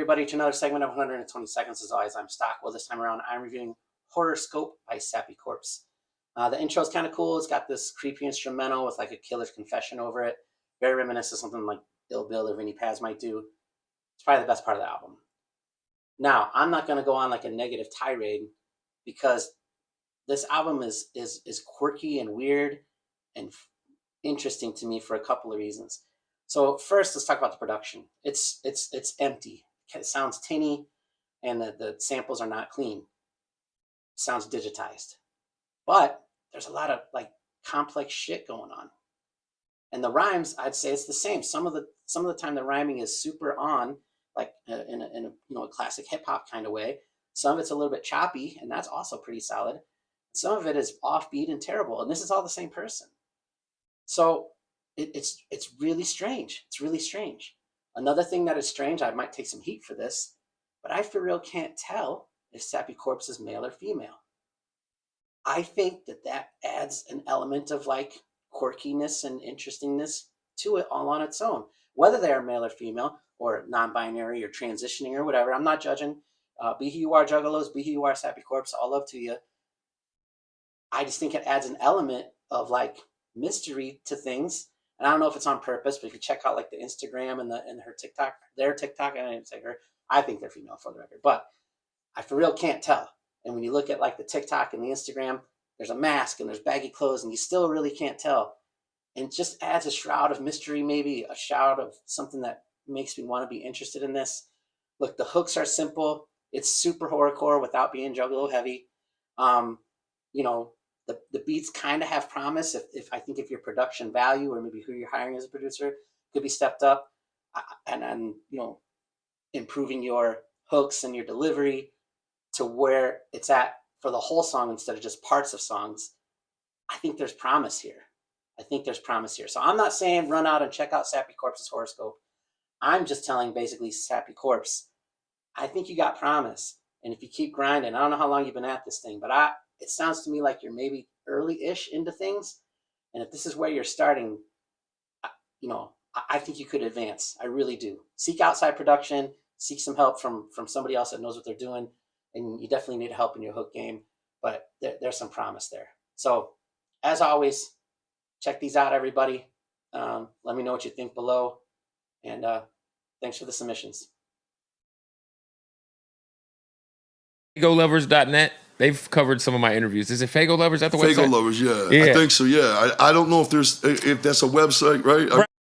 everybody, to another segment of 120 Seconds. As always, I'm Stockwell. This time around, I'm reviewing Horrorcorpse by Sappy Corpse. The intro is kind of cool. It's got this creepy instrumental with like a killer's confession over it. Very reminiscent of something like Ill Bill or Vinnie Paz might do. It's probably the best part of the album. Now, I'm not going to go on like a negative tirade because this album is quirky and weird and interesting to me for a couple of reasons. So first, let's talk about the production. It's empty. It sounds tinny, and the samples are not clean. It sounds digitized, but there's a lot of like complex shit going on. And the rhymes, I'd say it's the same. Some of the time, the rhyming is super on, like in a classic hip hop kind of way. Some of it's a little bit choppy, and that's also pretty solid. Some of it is offbeat and terrible, and this is all the same person. So it's really strange. It's really strange. Another thing that is strange, I might take some heat for this, but I for real can't tell if Sappy Corpse is male or female. I think that adds an element of like quirkiness and interestingness to it all on its own. Whether they are male or female or non-binary or transitioning or whatever, I'm not judging. Be who you are, Juggalos. Be who you are, Sappy Corpse. All love to you. I just think it adds an element of like mystery to things. And I don't know if it's on purpose, but if you check out like the Instagram and her TikTok, their TikTok, I didn't say her. I think they're female for the record, but I for real can't tell. And when you look at like the TikTok and the Instagram, there's a mask and there's baggy clothes and you still really can't tell. And it just adds a shroud of mystery, maybe a shroud of something that makes me want to be interested in this. Look, the hooks are simple. It's super horrorcore without being Juggalo heavy. The beats kind of have promise. If I think if your production value or maybe who you're hiring as a producer could be stepped up, and improving your hooks and your delivery to where it's at for the whole song instead of just parts of songs, I think there's promise here. So I'm not saying run out and check out Sappy Corpse's horoscope. I'm just telling basically Sappy Corpse, I think you got promise. And if you keep grinding, I don't know how long you've been at this thing, but it sounds to me like you're maybe early-ish into things. And if this is where you're starting, I think you could advance. I really do. Seek outside production, seek some help from somebody else that knows what they're doing. And you definitely need help in your hook game, but there's some promise there. So as always, check these out, everybody. Let me know what you think below. And thanks for the submissions. FagoLovers.net. They've covered some of my interviews. Is it Fago Lovers at the website? Fago Lovers, yeah. I think so, yeah. I don't know if that's a website, right?